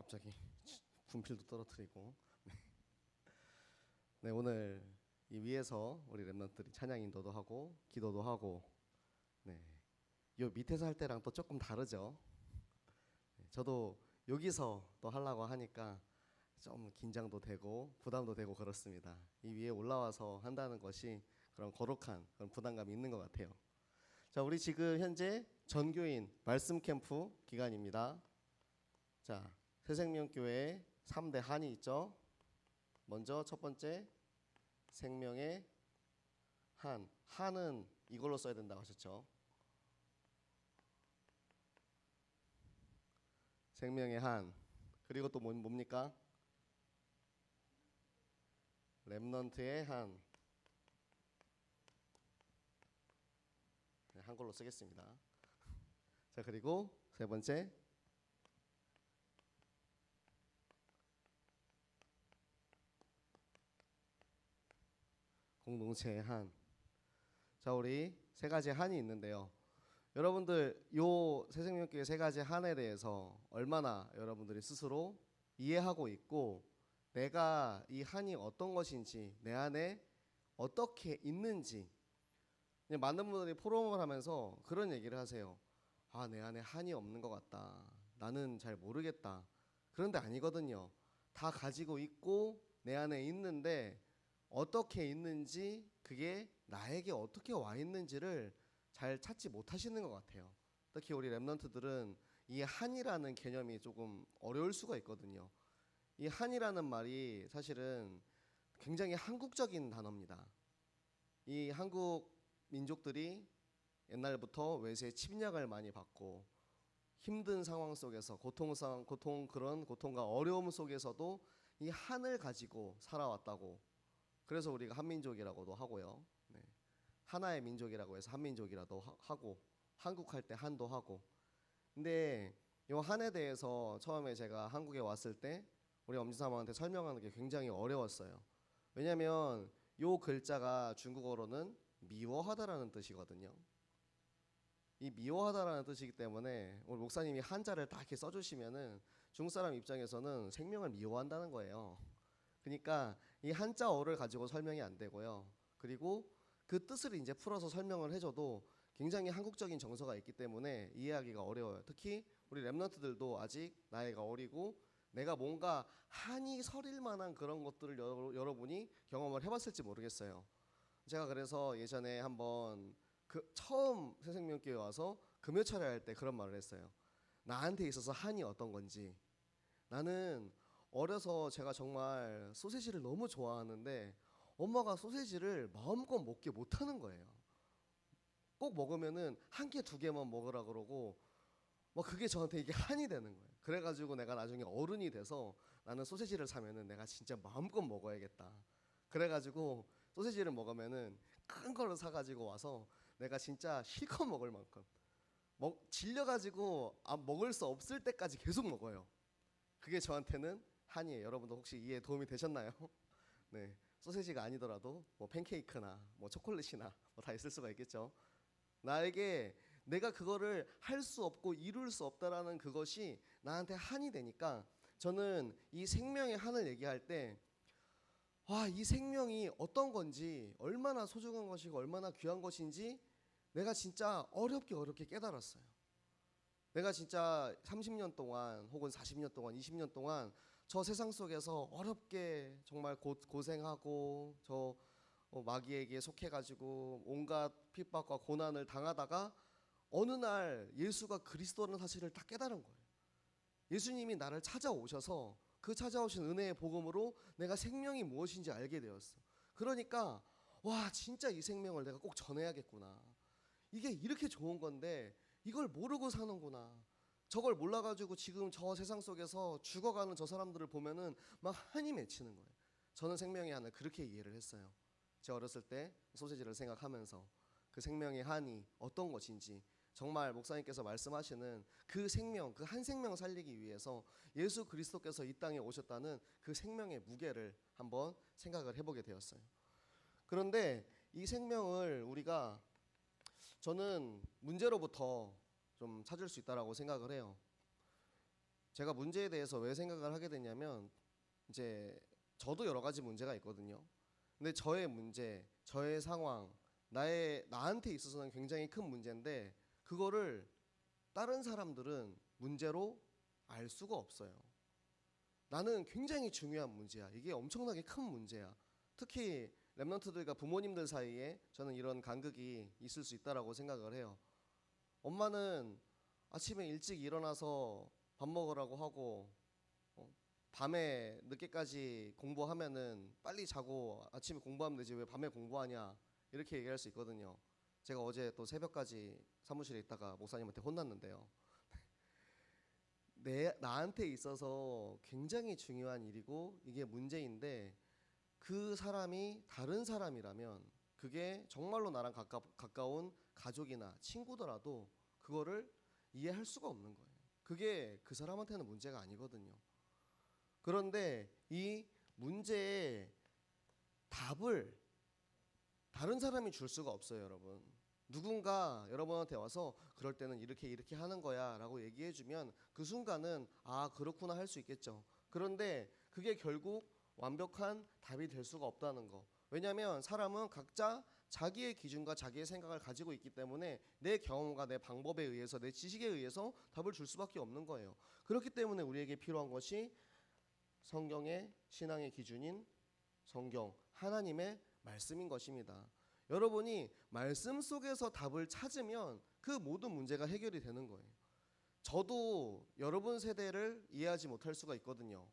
갑자기 분필도 떨어뜨리고. 네, 오늘 이 위에서 우리 랩런트들이 찬양 인도도 하고 기도도 하고, 네, 요 밑에서 할 때랑 또 조금 다르죠. 저도 여기서 또 하려고 하니까 좀 긴장도 되고 부담도 되고 그렇습니다. 이 위에 올라와서 한다는 것이 그런 거룩한 그런 부담감이 있는 것 같아요. 자, 우리 지금 현재 전교인 말씀 캠프 기간입니다. 자, 새생명교회 3대 한이 있죠. 먼저 첫 번째 생명의 한. 한은 이걸로 써야 된다고 하셨죠. 생명의 한. 그리고 또 뭡니까? 렘넌트의 한. 네, 한글로 쓰겠습니다. 자, 그리고 세 번째 공동체의 한. 자, 우리 세 가지 한이 있는데요. 여러분들 요 새생명교회 세 가지 한에 대해서 얼마나 여러분들이 스스로 이해하고 있고, 내가 이 한이 어떤 것인지, 내 안에 어떻게 있는지. 많은 분들이 포럼을 하면서 그런 얘기를 하세요. 아, 내 안에 한이 없는 것 같다. 나는 잘 모르겠다. 그런데 아니거든요. 다 가지고 있고 내 안에 있는데 어떻게 있는지, 그게 나에게 어떻게 와 있는지를 잘 찾지 못하시는 것 같아요. 특히 우리 랩런트들은 이 한이라는 개념이 조금 어려울 수가 있거든요. 이 한이라는 말이 사실은 굉장히 한국적인 단어입니다. 이 한국 민족들이 옛날부터 외세의 침략을 많이 받고 힘든 상황 속에서 그런 고통과 어려움 속에서도 이 한을 가지고 살아왔다고. 그래서 우리가 한민족이라고도 하고요. 네. 하나의 민족이라고 해서 한민족이라도 하고, 한국 할 때 한도 하고. 근데 이 한에 대해서 처음에 제가 한국에 왔을 때 우리 엄지사모한테 설명하는 게 굉장히 어려웠어요. 왜냐하면 요 글자가 중국어로는 미워하다라는 뜻이거든요. 이 미워하다라는 뜻이기 때문에 오늘 목사님이 한자를 딱 이렇게 써주시면은 중국 사람 입장에서는 생명을 미워한다는 거예요. 그러니까 이 한자어를 가지고 설명이 안 되고요. 그리고 그 뜻을 이제 풀어서 설명을 해줘도 굉장히 한국적인 정서가 있기 때문에 이해하기가 어려워요. 특히 우리 랩런트들도 아직 나이가 어리고 내가 뭔가 한이 서릴 만한 그런 것들을 여러분이 경험을 해봤을지 모르겠어요. 제가 그래서 예전에 한번 처음 새생명교회 와서 금요철에 할 때 그런 말을 했어요. 나한테 있어서 한이 어떤 건지. 나는 어려서 제가 정말 소세지를 너무 좋아하는데 엄마가 소세지를 마음껏 먹게 못하는 거예요. 꼭 먹으면은 한 개, 두 개만 먹으라 그러고, 그게 저한테 이게 한이 되는 거예요. 그래가지고 내가 나중에 어른이 돼서 나는 소세지를 사면은 내가 진짜 마음껏 먹어야겠다. 그래가지고 소세지를 먹으면은 큰 걸로 사가지고 와서 내가 진짜 실컷 먹을 만큼 질려가지고 먹을 수 없을 때까지 계속 먹어요. 그게 저한테는 한이에요. 여러분도 혹시 이해에 도움이 되셨나요? 네, 소세지가 아니더라도 팬케이크나 초콜릿이나 다 있을 수가 있겠죠. 나에게 내가 그거를 할 수 없고 이룰 수 없다라는 그것이 나한테 한이 되니까, 저는 이 생명의 한을 얘기할 때 이 생명이 어떤 건지, 얼마나 소중한 것이고 얼마나 귀한 것인지 내가 진짜 어렵게 깨달았어요. 내가 진짜 30년 동안 혹은 40년 동안 20년 동안 저 세상 속에서 어렵게 정말 고생하고 저 마귀에게 속해가지고 온갖 핍박과 고난을 당하다가 어느 날 예수가 그리스도라는 사실을 딱 깨달은 거예요. 예수님이 나를 찾아오셔서 그 찾아오신 은혜의 복음으로 내가 생명이 무엇인지 알게 되었어. 그러니까 진짜 이 생명을 내가 꼭 전해야겠구나. 이게 이렇게 좋은 건데 이걸 모르고 사는구나. 저걸 몰라가지고 지금 저 세상 속에서 죽어가는 저 사람들을 보면은 막 한이 맺히는 거예요. 저는 생명의 한을 그렇게 이해를 했어요. 제가 어렸을 때 소세지를 생각하면서 그 생명의 한이 어떤 것인지, 정말 목사님께서 말씀하시는 그 생명, 그 한 생명 살리기 위해서 예수 그리스도께서 이 땅에 오셨다는 그 생명의 무게를 한번 생각을 해보게 되었어요. 그런데 이 생명을 우리가, 저는 문제로부터 좀 찾을 수 있다라고 생각을 해요. 제가 문제에 대해서 왜 생각을 하게 됐냐면 이제 저도 여러 가지 문제가 있거든요. 근데 저의 문제, 저의 상황, 나한테 있어서는 굉장히 큰 문제인데 그거를 다른 사람들은 문제로 알 수가 없어요. 나는 굉장히 중요한 문제야. 이게 엄청나게 큰 문제야. 특히 랩런트들과 부모님들 사이에 저는 이런 간극이 있을 수 있다라고 생각을 해요. 엄마는 아침에 일찍 일어나서 밥 먹으라고 하고 밤에 늦게까지 공부하면은 빨리 자고 아침에 공부하면 되지 왜 밤에 공부하냐 이렇게 얘기할 수 있거든요. 제가 어제 또 새벽까지 사무실에 있다가 목사님한테 혼났는데요. 나한테 있어서 굉장히 중요한 일이고 이게 문제인데 그 사람이 다른 사람이라면 그게 정말로 나랑 가까운 가족이나 친구더라도 그거를 이해할 수가 없는 거예요. 그게 그 사람한테는 문제가 아니거든요. 그런데 이 문제의 답을 다른 사람이 줄 수가 없어요, 여러분. 누군가 여러분한테 와서 그럴 때는 이렇게 이렇게 하는 거야 라고 얘기해 주면 그 순간은 아 그렇구나 할 수 있겠죠. 그런데 그게 결국 완벽한 답이 될 수가 없다는 거. 왜냐하면 사람은 각자 자기의 기준과 자기의 생각을 가지고 있기 때문에 내 경험과 내 방법에 의해서 내 지식에 의해서 답을 줄 수밖에 없는 거예요. 그렇기 때문에 우리에게 필요한 것이 성경의 신앙의 기준인 성경 하나님의 말씀인 것입니다. 여러분이 말씀 속에서 답을 찾으면 그 모든 문제가 해결이 되는 거예요. 저도 여러분 세대를 이해하지 못할 수가 있거든요.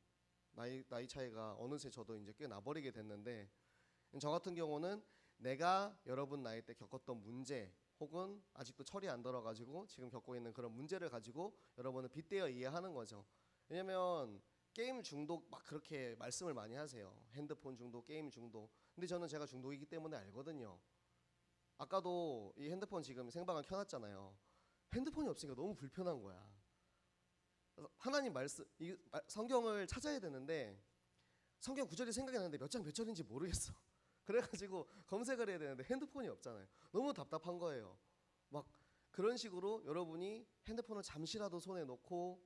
나이 차이가 어느새 저도 이제 꽤 나버리게 됐는데 저 같은 경우는 내가 여러분 나이 때 겪었던 문제 혹은 아직도 철이 안 들어가지고 지금 겪고 있는 그런 문제를 가지고 여러분은 빗대어 이해하는 거죠. 왜냐면 게임 중독 막 그렇게 말씀을 많이 하세요. 핸드폰 중독, 게임 중독. 근데 저는 제가 중독이기 때문에 알거든요. 아까도 이 핸드폰 지금 생방을 켜놨잖아요. 핸드폰이 없으니까 너무 불편한 거야. 하나님 말씀, 이 성경을 찾아야 되는데 성경 구절이 생각이 나는데 몇 장 몇 절인지 모르겠어. 그래가지고 검색을 해야 되는데 핸드폰이 없잖아요. 너무 답답한 거예요. 막 그런 식으로 여러분이 핸드폰을 잠시라도 손에 놓고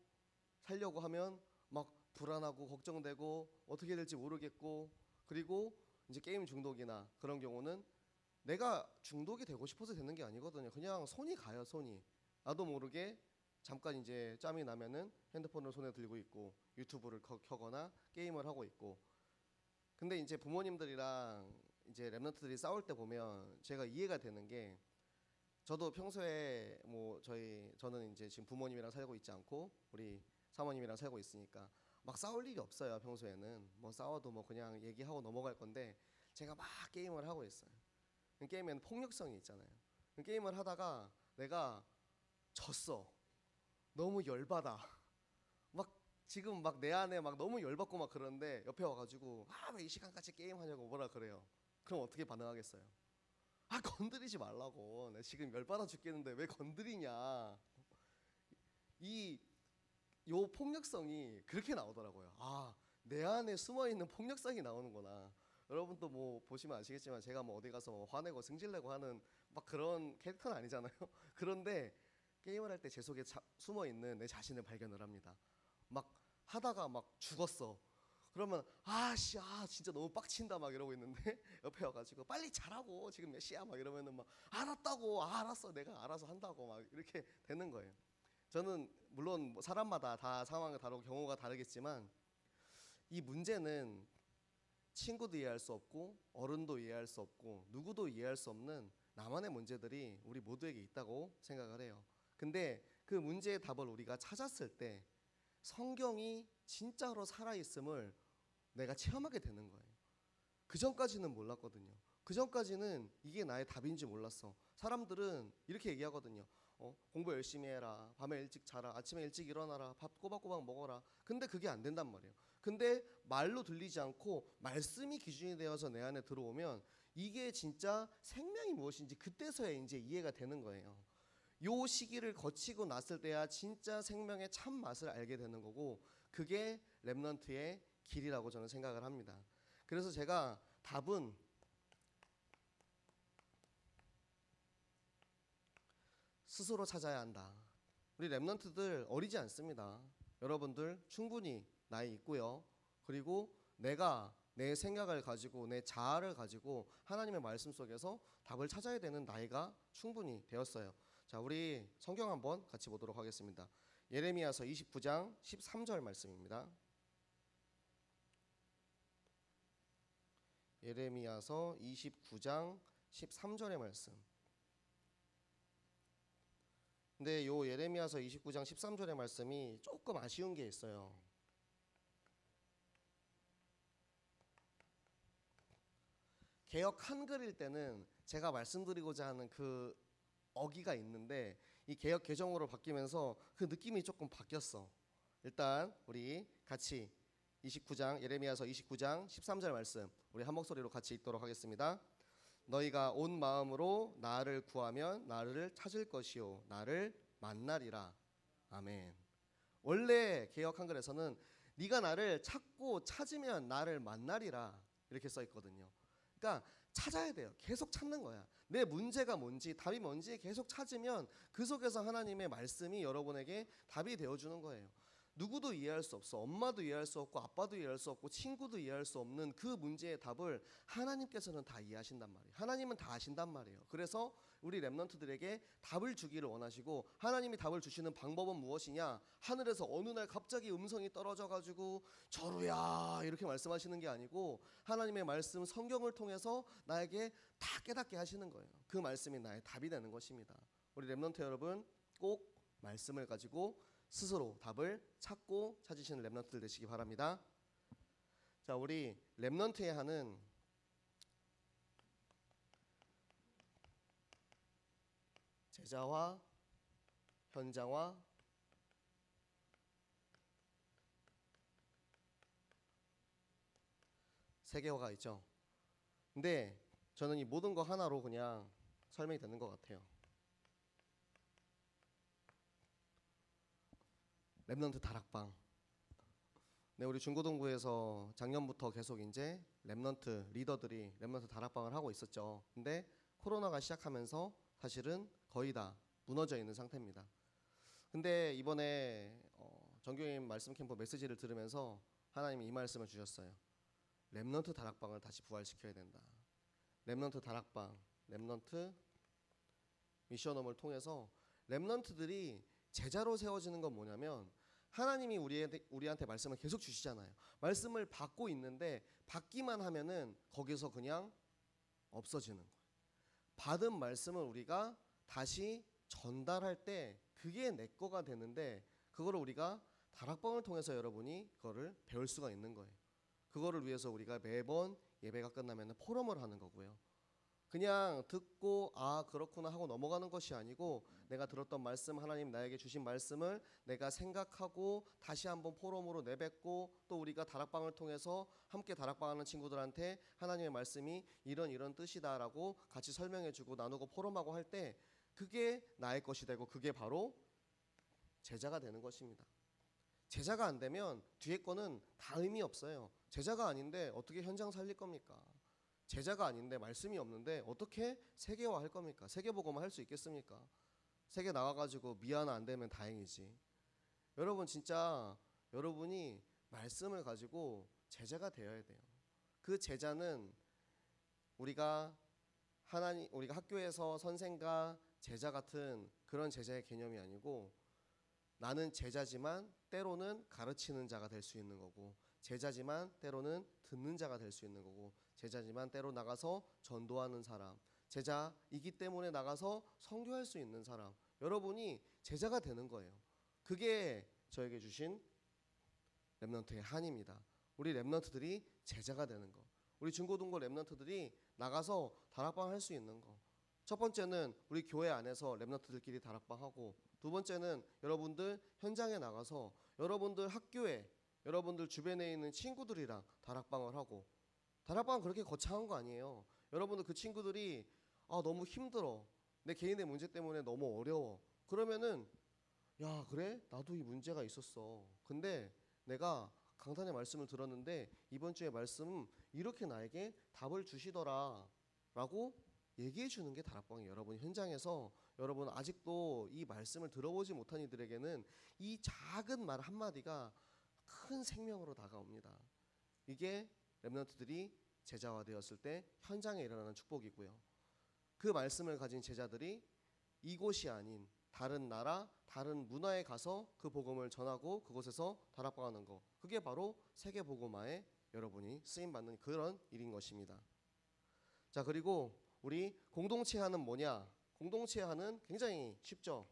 살려고 하면 막 불안하고 걱정되고 어떻게 될지 모르겠고 그리고 이제 게임 중독이나 그런 경우는 내가 중독이 되고 싶어서 되는 게 아니거든요. 그냥 손이 가요, 손이. 나도 모르게 잠깐 이제 짬이 나면은 핸드폰을 손에 들고 있고 유튜브를 켜거나 게임을 하고 있고. 근데 이제 부모님들이랑 이제 랩런트들이 싸울 때 보면 제가 이해가 되는 게 저도 평소에 뭐 저는 이제 지금 부모님이랑 살고 있지 않고 우리 사모님이랑 살고 있으니까 막 싸울 일이 없어요. 평소에는 뭐 싸워도 뭐 그냥 얘기하고 넘어갈 건데 제가 막 게임을 하고 있어요. 게임에는 폭력성이 있잖아요. 게임을 하다가 내가 졌어. 너무 열받아. 막 지금 막 내 안에 막 너무 열받고 막 그러는데 옆에 와가지고 아 왜 이 시간까지 게임하냐고 뭐라 그래요. 그럼 어떻게 반응하겠어요? 아 건드리지 말라고. 나 지금 열받아 죽겠는데 왜 건드리냐. 이 요 폭력성이 그렇게 나오더라고요. 아, 내 안에 숨어 있는 폭력성이 나오는구나. 여러분도 뭐 보시면 아시겠지만 제가 뭐 어디 가서 화내고 승질내고 하는 막 그런 캐릭터는 아니잖아요. 그런데 게임을 할 때 제 속에 숨어 있는 내 자신을 발견을 합니다. 막 하다가 막 죽었어. 그러면 아씨 진짜 너무 빡친다 막 이러고 있는데 옆에 와가지고 빨리 잘하고 지금 몇 시야 막 이러면은 막 알았다고 알았어 내가 알아서 한다고 막 이렇게 되는 거예요. 저는 물론 뭐 사람마다 다 상황이 다르고 경우가 다르겠지만 이 문제는 친구도 이해할 수 없고 어른도 이해할 수 없고 누구도 이해할 수 없는 나만의 문제들이 우리 모두에게 있다고 생각을 해요. 근데 그 문제의 답을 우리가 찾았을 때 성경이 진짜로 살아있음을 내가 체험하게 되는 거예요. 그 전까지는 몰랐거든요. 그 전까지는 이게 나의 답인지 몰랐어. 사람들은 이렇게 얘기하거든요. 공부 열심히 해라. 밤에 일찍 자라. 아침에 일찍 일어나라. 밥 꼬박꼬박 먹어라. 근데 그게 안 된단 말이에요. 근데 말로 들리지 않고 말씀이 기준이 되어서 내 안에 들어오면 이게 진짜 생명이 무엇인지 그때서야 이제 이해가 되는 거예요. 요 시기를 거치고 났을 때야 진짜 생명의 참 맛을 알게 되는 거고 그게 렘넌트의 길이라고 저는 생각을 합니다. 그래서 제가 답은 스스로 찾아야 한다. 우리 렘넌트들 어리지 않습니다. 여러분들 충분히 나이 있고요. 그리고 내가 내 생각을 가지고 내 자아를 가지고 하나님의 말씀 속에서 답을 찾아야 되는 나이가 충분히 되었어요. 자, 우리 성경 한번 같이 보도록 하겠습니다. 예레미야서 29장 13절 말씀입니다. 예레미야서 29장 13절의 말씀. 근데 요 예레미야서 29장 13절의 말씀이 조금 아쉬운 게 있어요. 개역 한글일 때는 제가 말씀드리고자 하는 그 어기가 있는데 이 개역 개정으로 바뀌면서 그 느낌이 조금 바뀌었어. 일단 우리 같이 29장 예레미야서 29장 13절 말씀 우리 한 목소리로 같이 읽도록 하겠습니다. 너희가 온 마음으로 나를 구하면 나를 찾을 것이요 나를 만나리라. 아멘. 원래 개역 한글에서는 네가 나를 찾고 찾으면 나를 만나리라 이렇게 써 있거든요. 그러니까 찾아야 돼요. 계속 찾는 거야. 내 문제가 뭔지 답이 뭔지 계속 찾으면 그 속에서 하나님의 말씀이 여러분에게 답이 되어주는 거예요. 누구도 이해할 수 없어. 엄마도 이해할 수 없고 아빠도 이해할 수 없고 친구도 이해할 수 없는 그 문제의 답을 하나님께서는 다 이해하신단 말이에요. 하나님은 다 아신단 말이에요. 그래서 우리 랩런트들에게 답을 주기를 원하시고 하나님이 답을 주시는 방법은 무엇이냐? 하늘에서 어느 날 갑자기 음성이 떨어져 가지고 저루야 이렇게 말씀하시는 게 아니고 하나님의 말씀 성경을 통해서 나에게 다 깨닫게 하시는 거예요. 그 말씀이 나의 답이 되는 것입니다. 우리 랩런트 여러분 꼭 말씀을 가지고 스스로 답을 찾고 찾으시는 랩런트들 되시기 바랍니다. 자, 우리 랩런트에 하는 제자화, 현장화, 세계화가 있죠. 근데 저는 이 모든 거 하나로 그냥 설명이 되는 것 같아요. 랩런트 다락방. 네, 우리 중고등부에서 작년부터 계속 이제 랩런트 리더들이 랩런트 다락방을 하고 있었죠. 근데 코로나가 시작하면서 사실은 거의 다 무너져 있는 상태입니다. 근데 이번에 정교인 말씀 캠프 메시지를 들으면서 하나님이 이 말씀을 주셨어요. 랩런트 다락방을 다시 부활시켜야 된다. 랩런트 다락방, 랩런트 미션홈을 통해서 랩런트들이 제자로 세워지는 건 뭐냐면 하나님이 우리한테 말씀을 계속 주시잖아요. 말씀을 받고 있는데 받기만 하면은 거기서 그냥 없어지는 거예요. 받은 말씀을 우리가 다시 전달할 때 그게 내 거가 되는데 그거를 우리가 다락방을 통해서 여러분이 그거를 배울 수가 있는 거예요. 그거를 위해서 우리가 매번 예배가 끝나면 포럼을 하는 거고요. 그냥 듣고 아 그렇구나 하고 넘어가는 것이 아니고 내가 들었던 말씀 하나님 나에게 주신 말씀을 내가 생각하고 다시 한번 포럼으로 내뱉고 또 우리가 다락방을 통해서 함께 다락방하는 친구들한테 하나님의 말씀이 이런 뜻이다라고 같이 설명해주고 나누고 포럼하고 할 때 그게 나의 것이 되고 그게 바로 제자가 되는 것입니다. 제자가 안 되면 뒤에 거는 다 의미 없어요. 제자가 아닌데 어떻게 현장 살릴 겁니까? 제자가 아닌데 말씀이 없는데 어떻게 세계화 할 겁니까? 세계복음화 할 수 있겠습니까? 세계 나가가지고 미아나 안 되면 다행이지. 여러분 진짜 여러분이 말씀을 가지고 제자가 되어야 돼요. 그 제자는 우리가 학교에서 선생과 제자 같은 그런 제자의 개념이 아니고 나는 제자지만 때로는 가르치는 자가 될 수 있는 거고 제자지만 때로는 듣는 자가 될 수 있는 거고 제자지만 때로 나가서 전도하는 사람 제자이기 때문에 나가서 선교할 수 있는 사람 여러분이 제자가 되는 거예요. 그게 저에게 주신 랩런트의 한입니다. 우리 랩런트들이 제자가 되는 거 우리 중고등부 랩런트들이 나가서 다락방 할 수 있는 거 첫 번째는 우리 교회 안에서 랩런트들끼리 다락방하고 두 번째는 여러분들 현장에 나가서 여러분들 학교에 여러분들 주변에 있는 친구들이랑 다락방을 하고 다락방은 그렇게 거창한 거 아니에요. 여러분들 그 친구들이 너무 힘들어 내 개인의 문제 때문에 너무 어려워 그러면은 야 그래? 나도 이 문제가 있었어. 근데 내가 강단의 말씀을 들었는데 이번 주에 말씀 이렇게 나에게 답을 주시더라 라고 얘기해 주는 게 다락방이에요. 여러분 현장에서 여러분 아직도 이 말씀을 들어보지 못한 이들에게는 이 작은 말 한마디가 큰 생명으로 다가옵니다. 이게 렘넌트들이 제자화되었을 때 현장에 일어나는 축복이고요. 그 말씀을 가진 제자들이 이곳이 아닌 다른 나라, 다른 문화에 가서 그 복음을 전하고 그곳에서 다락방하는 거. 그게 바로 세계복음화에 여러분이 쓰임받는 그런 일인 것입니다. 자, 그리고 우리 공동체화는 뭐냐? 공동체화는 굉장히 쉽죠.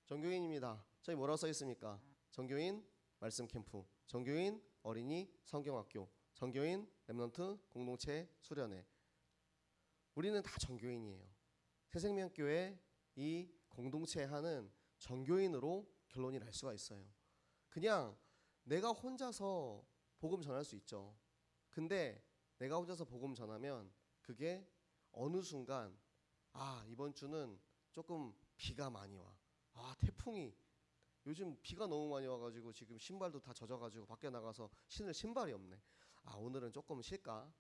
전교인입니다. 저희 뭐라고 써 있습니까? 전교인 말씀 캠프, 전교인 어린이 성경학교, 전교인 렘넌트 공동체 수련회. 우리는 다 전교인이에요. 새생명교회 이 공동체화는 전교인으로 결론이 날 수가 있어요. 그냥 내가 혼자서 복음 전할 수 있죠. 근데 내가 혼자서 복음 전하면 그게 어느 순간 이번 주는 조금 비가 많이 와. 태풍이 요즘 비가 너무 많이 와가지고 지금 신발도 다 젖어가지고 밖에 나가서 신을 신발이 없네. 오늘은 조금 쉴까?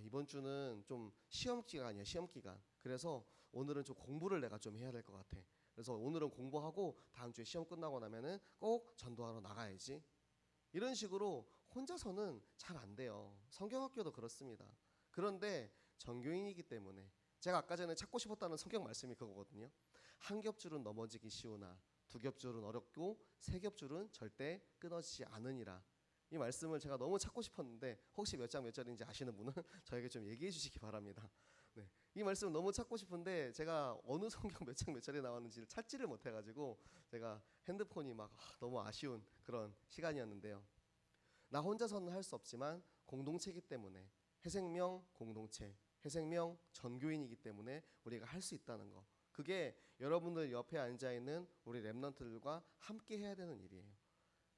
이번 주는 좀 시험 기간이야, 시험 기간. 그래서 오늘은 좀 공부를 내가 좀 해야 될 것 같아. 그래서 오늘은 공부하고 다음 주에 시험 끝나고 나면은 꼭 전도하러 나가야지. 이런 식으로 혼자서는 잘 안 돼요. 성경학교도 그렇습니다. 그런데 전교인이기 때문에 제가 아까 전에 찾고 싶었다는 성경 말씀이 그거거든요. 한 겹줄은 넘어지기 쉬우나 두 겹줄은 어렵고 세 겹줄은 절대 끊어지지 않으니라. 이 말씀을 제가 너무 찾고 싶었는데 혹시 몇 장 몇 절인지 아시는 분은 저에게 좀 얘기해 주시기 바랍니다. 네. 이 말씀 너무 찾고 싶은데 제가 어느 성경 몇 장 몇 절에 나왔는지를 찾지를 못해가지고 제가 핸드폰이 막 너무 아쉬운 그런 시간이었는데요. 나 혼자서는 할 수 없지만 공동체이기 때문에 해생명 공동체, 해생명 전교인이기 때문에 우리가 할 수 있다는 거. 그게 여러분들 옆에 앉아있는 우리 렘넌트들과 함께 해야 되는 일이에요.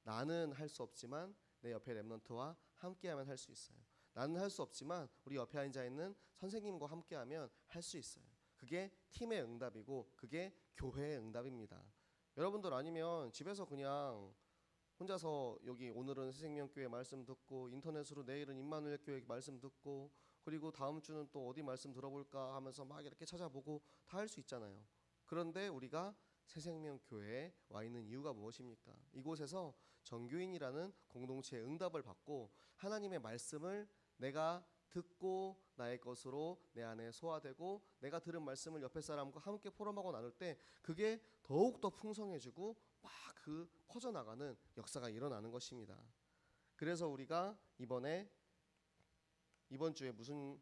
나는 할 수 없지만 내 옆에 렘넌트와 함께하면 할 수 있어요. 나는 할 수 없지만 우리 옆에 앉아있는 선생님과 함께하면 할 수 있어요. 그게 팀의 응답이고 그게 교회의 응답입니다. 여러분들 아니면 집에서 그냥 혼자서 여기 오늘은 새생명교회 말씀 듣고 인터넷으로 내일은 임마누엘 교회 말씀 듣고 그리고 다음 주는 또 어디 말씀 들어볼까 하면서 막 이렇게 찾아보고 다 할 수 있잖아요. 그런데 우리가 새생명교회에 와 있는 이유가 무엇입니까? 이곳에서 전교인이라는 공동체의 응답을 받고 하나님의 말씀을 내가 듣고 나의 것으로 내 안에 소화되고 내가 들은 말씀을 옆에 사람과 함께 포럼하고 나눌 때 그게 더욱더 풍성해지고 막 그 퍼져나가는 역사가 일어나는 것입니다. 그래서 우리가 이번 주에 무슨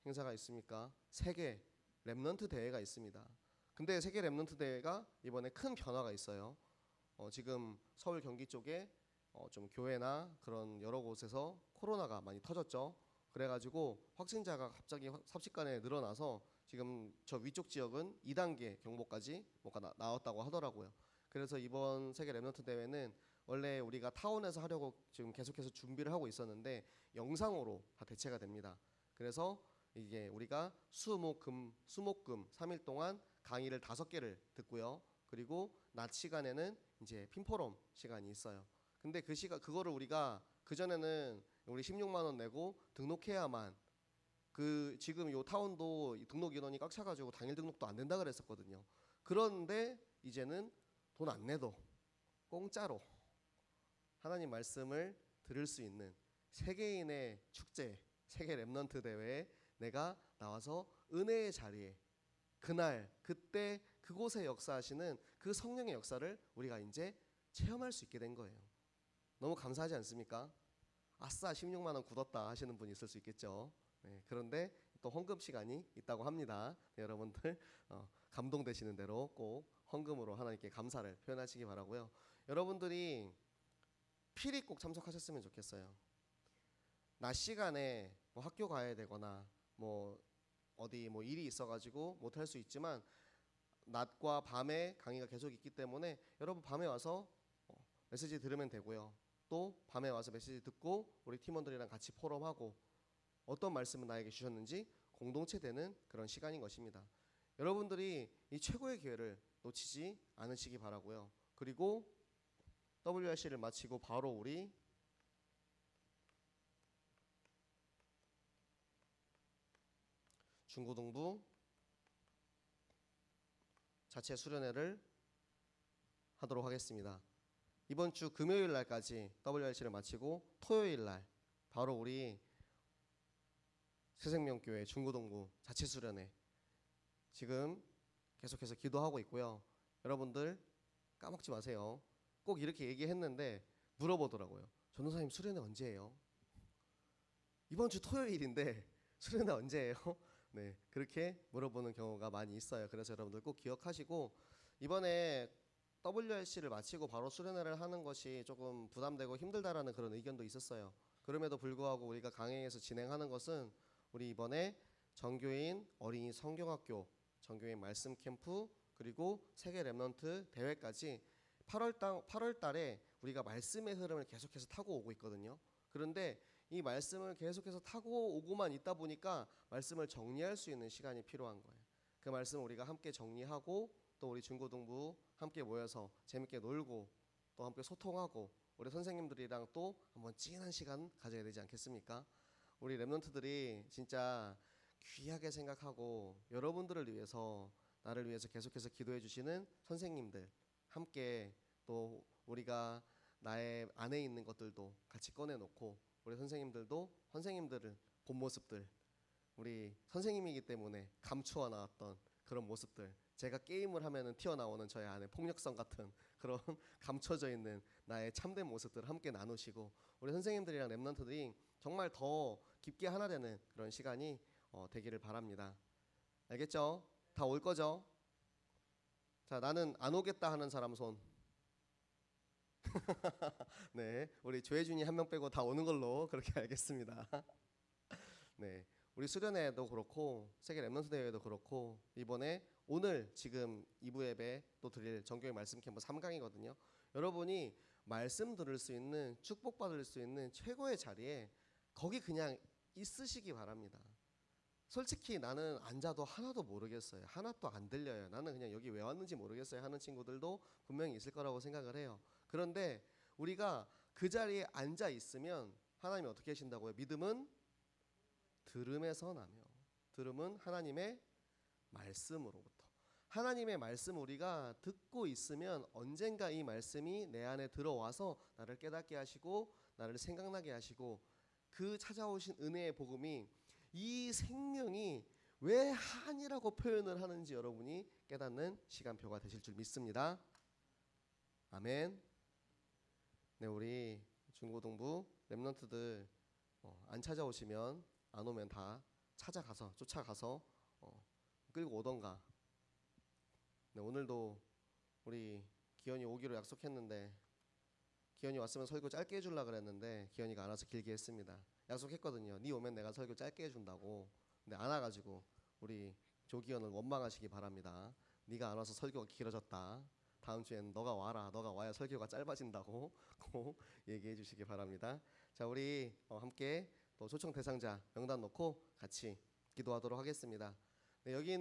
행사가 있습니까? 세계 렘넌트 대회가 있습니다. 근데 세계 렘넌트 대회가 이번에 큰 변화가 있어요. 지금 서울 경기 쪽에 좀 교회나 그런 여러 곳에서 코로나가 많이 터졌죠. 그래가지고 확진자가 갑자기 삽시간에 늘어나서 지금 저 위쪽 지역은 2단계 경보까지 뭐가 나왔다고 하더라고요. 그래서 이번 세계 렘넌트 대회는 원래 우리가 타운에서 하려고 지금 계속해서 준비를 하고 있었는데 영상으로 다 대체가 됩니다. 그래서 이게 우리가 수목금 3일 동안 강의를 5개를 듣고요. 그리고 낮 시간에는 이제 핀포럼 시간이 있어요. 근데 그거를 우리가 그전에는 우리 16만 원 내고 등록해야만 지금 요 타운도 등록 인원이 꽉 차가지고 당일 등록도 안 된다 그랬었거든요. 그런데 이제는 돈 안 내도 공짜로 하나님 말씀을 들을 수 있는 세계인의 축제, 세계 렘넌트 대회에 내가 나와서 은혜의 자리에 그날 그때 그곳에 역사하시는 그 성령의 역사를 우리가 이제 체험할 수 있게 된 거예요. 너무 감사하지 않습니까? 아싸 16만 원 굳었다 하시는 분이 있을 수 있겠죠. 네, 그런데 또 헌금 시간이 있다고 합니다. 네, 여러분들 감동되시는 대로 꼭 헌금으로 하나님께 감사를 표현하시기 바라고요. 여러분들이 필히 꼭 참석하셨으면 좋겠어요. 낮 시간에 뭐 학교 가야 되거나 뭐 어디 뭐 일이 있어가지고 못할 수 있지만 낮과 밤에 강의가 계속 있기 때문에 여러분 밤에 와서 메시지 들으면 되고요. 또 밤에 와서 메시지 듣고 우리 팀원들이랑 같이 포럼하고 어떤 말씀을 나에게 주셨는지 공동체 되는 그런 시간인 것입니다. 여러분들이 이 최고의 기회를 놓치지 않으시기 바라고요. 그리고 WRC를 마치고 바로 우리 중고등부 자체 수련회를 하도록 하겠습니다. 이번 주 금요일 날까지 WRC를 마치고 토요일 날 바로 우리 새생명교회 중고등부 자체 수련회 지금 계속해서 기도하고 있고요. 여러분들 까먹지 마세요. 꼭 이렇게 얘기했는데 물어보더라고요. 전도사님 수련회 언제예요? 이번 주 토요일인데 수련회 언제예요? 네, 그렇게 물어보는 경우가 많이 있어요. 그래서 여러분들 꼭 기억하시고 이번에 WRC를 마치고 바로 수련회를 하는 것이 조금 부담되고 힘들다라는 그런 의견도 있었어요. 그럼에도 불구하고 우리가 강행해서 진행하는 것은 우리 이번에 정교인 어린이 성경학교, 정교인 말씀 캠프, 그리고 세계 랩넌트 대회까지 8월 달에 우리가 말씀의 흐름을 계속해서 타고 오고 있거든요. 그런데 이 말씀을 계속해서 타고 오고만 있다 보니까 말씀을 정리할 수 있는 시간이 필요한 거예요. 그 말씀을 우리가 함께 정리하고 또 우리 중고등부 함께 모여서 재밌게 놀고 또 함께 소통하고 우리 선생님들이랑 또 한번 찐한 시간 가져야 되지 않겠습니까? 우리 랩런트들이 진짜 귀하게 생각하고 여러분들을 위해서 나를 위해서 계속해서 기도해 주시는 선생님들 함께 또 우리가 나의 안에 있는 것들도 같이 꺼내놓고 우리 선생님들도 선생님들을 본 모습들 우리 선생님이기 때문에 감추어 나왔던 그런 모습들 제가 게임을 하면은 튀어나오는 저의 안에 폭력성 같은 그런 감춰져 있는 나의 참된 모습들을 함께 나누시고 우리 선생님들이랑 랩런트들이 정말 더 깊게 하나 되는 그런 시간이 되기를 바랍니다. 알겠죠? 다 올 거죠? 자, 나는 안 오겠다 하는 사람 손. 네, 우리 조혜준이 한 명 빼고 다 오는 걸로 그렇게 알겠습니다. 네, 우리 수련회도 그렇고 세계 랩넌트 대회도 그렇고 이번에 오늘 지금 2부 예배 또 드릴 정교회 말씀 캠프 3강이거든요. 여러분이 말씀 들을 수 있는 축복받을 수 있는 최고의 자리에 거기 그냥 있으시기 바랍니다. 솔직히 나는 앉아도 하나도 모르겠어요. 하나도 안 들려요. 나는 그냥 여기 왜 왔는지 모르겠어요 하는 친구들도 분명히 있을 거라고 생각을 해요. 그런데 우리가 그 자리에 앉아 있으면 하나님이 어떻게 하신다고요? 믿음은 들음에서 나며 들음은 하나님의 말씀으로부터 하나님의 말씀 우리가 듣고 있으면 언젠가 이 말씀이 내 안에 들어와서 나를 깨닫게 하시고 나를 생각나게 하시고 그 찾아오신 은혜의 복음이 이 생명이 왜 한이라고 표현을 하는지 여러분이 깨닫는 시간표가 되실 줄 믿습니다. 아멘. 네, 우리 중고등부 랩런트들 안 찾아오시면 안 오면 다 찾아가서 쫓아가서 끌고 오던가. 네, 오늘도 우리 기현이 오기로 약속했는데 기현이 왔으면 설교 짧게 해주려고 그랬는데 기현이가 안 와서 길게 했습니다. 약속했거든요. 네 오면 내가 설교 짧게 해준다고. 근데 안 와가지고 우리 조기현을 원망하시기 바랍니다. 네가 안 와서 설교가 길어졌다. 다음 주에는 너가 와라. 너가 와야 설교가 짧아진다고 꼭 얘기해 주시기 바랍니다. 자, 우리 함께 또 초청 대상자 명단 놓고 같이 기도하도록 하겠습니다. 네, 여기